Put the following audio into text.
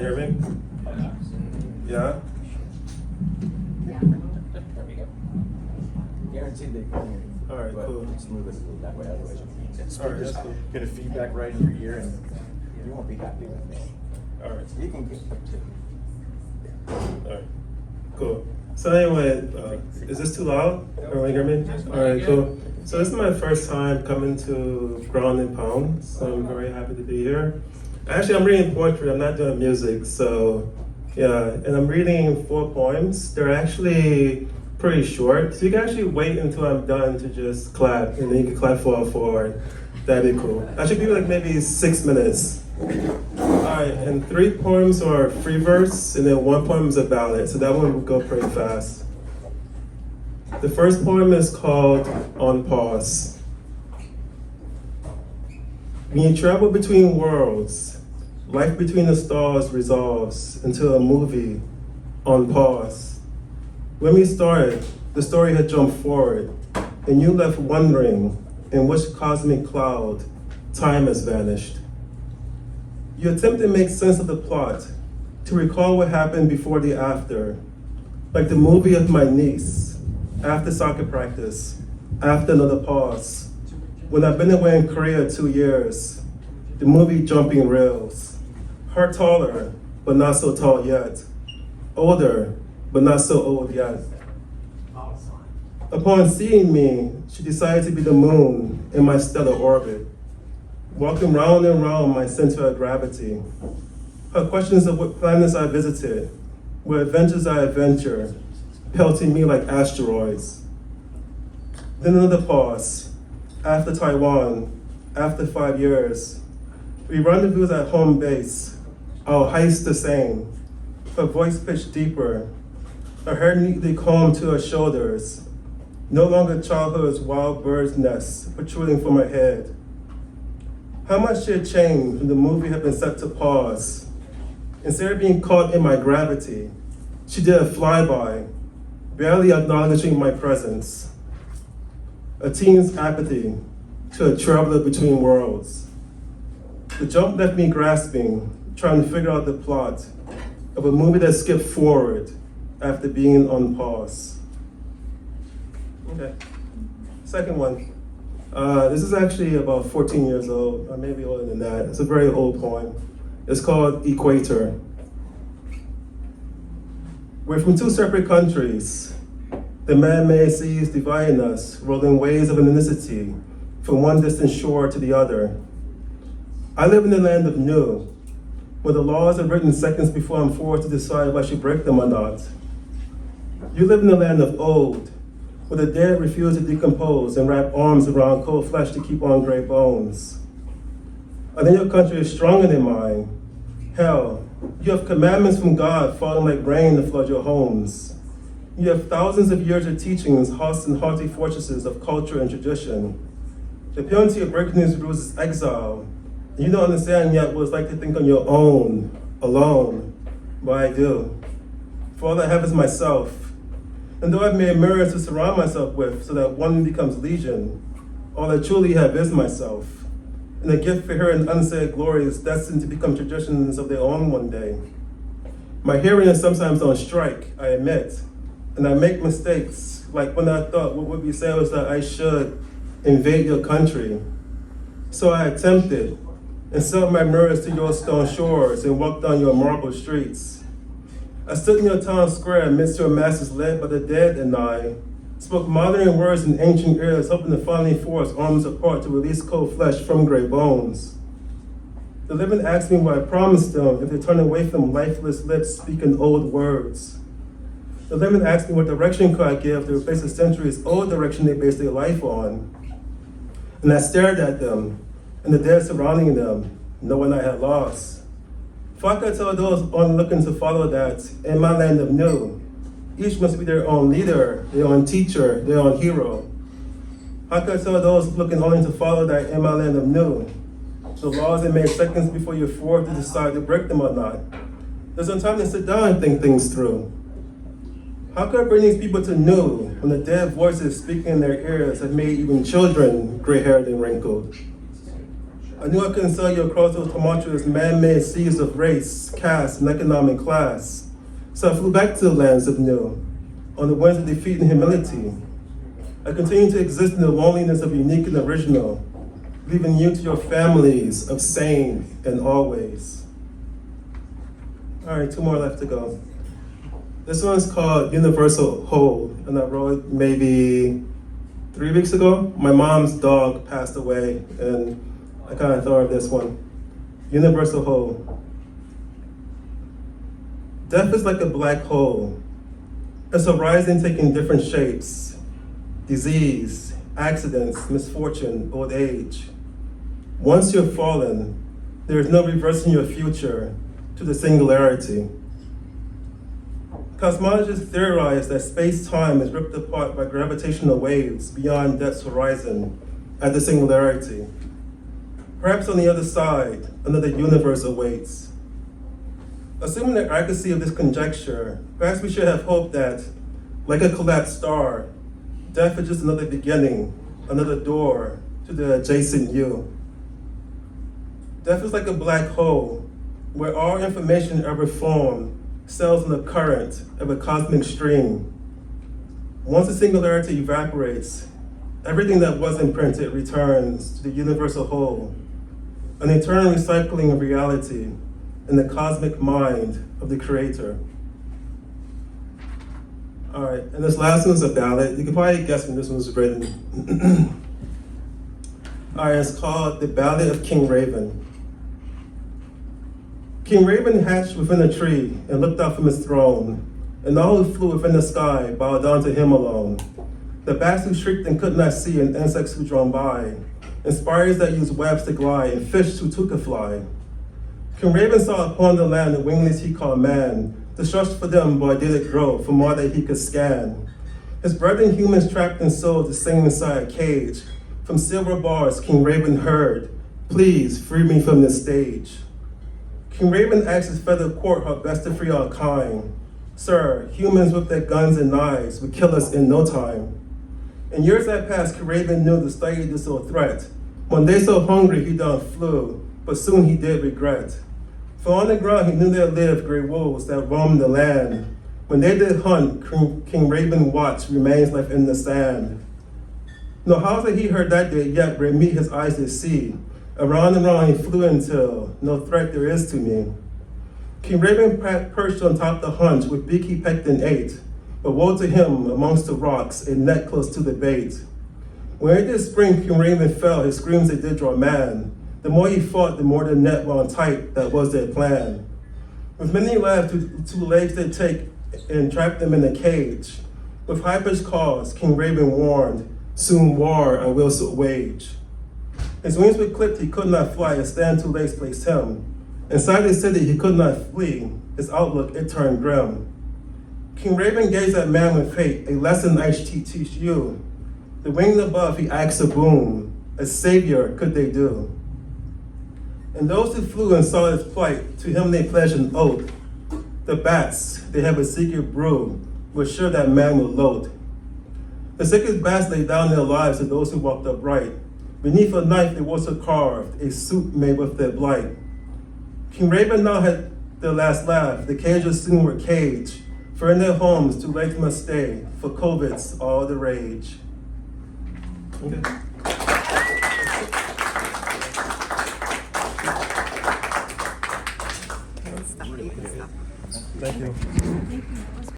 hear me? Yeah? There we go. Guaranteed they can hear you. All right, But cool. Just move it that way, otherwise you can't. All right, that's cool. Get a feedback right in your ear and you won't be happy with me. All right. You can get up to. All right. Cool. So anyway, is this too loud? Can you hear me? All right, cool. So this is my first time coming to Ground and Pound, so I'm very happy to be here. Actually, I'm reading poetry. I'm not doing music, so yeah. And I'm reading 4 poems. They're actually pretty short, so you can actually wait until I'm done to just clap, and then you can clap forward. That'd be cool. I should be like maybe 6 minutes. All right, and 3 poems are free verse, and then 1 poem is a ballad, so that one will go pretty fast. The first poem is called On Pause. When you travel between worlds, life between the stars resolves into a movie on pause. When we started, the story had jumped forward, and you left wondering in which cosmic cloud time has vanished. You attempt to make sense of the plot, to recall what happened before the after, like the movie of my niece, after soccer practice, after another pause. When I've been away in Korea 2 years, the movie Jumping Rails. Her taller, but not so tall yet. Older, but not so old yet. Upon seeing me, she decided to be the moon in my stellar orbit, walking round and round my center of gravity. Her questions of what planets I visited, what adventures I adventure, pelting me like asteroids. Then another pause. After Taiwan, after 5 years, we rendezvous at home base, our heist the same, her voice pitched deeper, her hair neatly combed to her shoulders, no longer childhood's wild bird's nest protruding from her head. How much she had changed when the movie had been set to pause. Instead of being caught in my gravity, she did a flyby, barely acknowledging my presence. A teen's apathy to a traveler between worlds. The jump left me grasping, trying to figure out the plot of a movie that skipped forward after being on pause. Okay, second one. This is actually about 14 years old, or maybe older than that. It's a very old poem. It's called EQUATOR. We're from 2 separate countries. The man-made seas dividing us, rolling waves of ethnicity from one distant shore to the other. I live in the land of new, where the laws are written seconds before I'm forced to decide if I should break them or not. You live in the land of old, where the dead refuse to decompose and wrap arms around cold flesh to keep on gray bones. I think your country is stronger than mine. Hell, you have commandments from God falling like rain to flood your homes. You have thousands of years of teachings housed in haughty fortresses of culture and tradition. The penalty of breaking these rules is exile. And you don't understand yet what it's like to think on your own, alone, but I do. For all I have is myself. And though I've made mirrors to surround myself with so that one becomes legion, all I truly have is myself. And the gift for hearing unsaid glory is destined to become traditions of their own one day. My hearing is sometimes on strike, I admit, and I make mistakes, like when I thought what would be said was that I should invade your country. So I attempted, and set my mirrors to your stone shores and walked down your marble streets. I stood in your town square amidst your masses led by the dead, and I spoke modern words in ancient ears, hoping to finally force arms apart to release cold flesh from gray bones. The living asked me what I promised them if they turn away from lifeless lips speaking old words. The living asked me what direction could I give to replace the centuries old direction they based their life on. And I stared at them and the dead surrounding them, knowing I had lost. For I could tell those only looking to follow that in my land of new, each must be their own leader, their own teacher, their own hero. I could tell those looking only to follow that in my land of new, the laws are made seconds before you're forced to decide to break them or not. There's no time to sit down and think things through. How could I bring these people to new when the dead voices speaking in their ears have made even children gray-haired and wrinkled? I knew I couldn't sell you across those tumultuous man-made seas of race, caste, and economic class. So I flew back to the lands of Nu, on the winds of defeat and humility. I continue to exist in the loneliness of unique and original, leaving you to your families of sane and always. All right, 2 more left to go. This one's called Universal Whole, and I wrote it maybe 3 weeks ago. My mom's dog passed away, and I kind of thought of this one. Universal Whole. Death is like a black hole. It's a horizon taking different shapes. Disease, accidents, misfortune, old age. Once you've fallen, there is no reversing your future to the singularity. Cosmologists theorize that space-time is ripped apart by gravitational waves beyond death's horizon at the singularity. Perhaps on the other side, another universe awaits. Assuming the accuracy of this conjecture, perhaps we should have hope that, like a collapsed star, death is just another beginning, another door to the adjacent you. Death is like a black hole, where all information ever formed sails in the current of a cosmic stream. Once the singularity evaporates, everything that wasn't printed returns to the universal whole, an eternal recycling of reality in the cosmic mind of the Creator. All right, and this last one's a ballad. You can probably guess when this one was written. All right, it's called The Ballad of King Raven. King Raven hatched within a tree and looked out from his throne, and all who flew within the sky bowed down to him alone. The bats who shrieked and could not see, and insects who droned by, and spiders that used webs to glide, and fish who too could fly. King Raven saw upon the land the winglets he called man, distrust for them, boy, did it grow from all that he could scan. His brethren humans trapped and sold to sing inside a cage. From silver bars, King Raven heard, please free me from this stage. King Raven asked his feathered court how best to free our kind. Sir, humans with their guns and knives would kill us in no time. In years that passed, King Raven knew to study this old threat. One day so hungry he down flew, but soon he did regret. For on the ground he knew there lived gray wolves that roamed the land. When they did hunt, King Raven watched remains left in the sand. No house that he heard that day yet bring me his eyes to see. Around and around he flew until no threat there is to me. King Raven perched on top the hunch, with beak he pecked and ate. But woe to him amongst the rocks, a net close to the bait. When it did spring, King Raven fell, his screams they did draw man. The more he fought, the more the net wound tight, that was their plan. With many laughs, two legs they take and trap them in a cage. With high-pitched calls, King Raven warned, soon war I will so wage. His wings were clipped, he could not fly, a stand two legs placed him. Inside the city he could not flee, his outlook it turned grim. King Raven gazed at man with hate, a lesson I should teach you. The winged above he asked a boon, a savior could they do. And those who flew and saw his plight, to him they pledged an oath. The bats, they have a secret brew, were sure that man will load. The sickest bats laid down their lives to those who walked upright. Beneath a knife they was carved, a soup made with their blight. King Raven now had their last laugh, the cages soon were caged. For in their homes, two legs must stay, for COVID's all the rage. Okay. Thank you.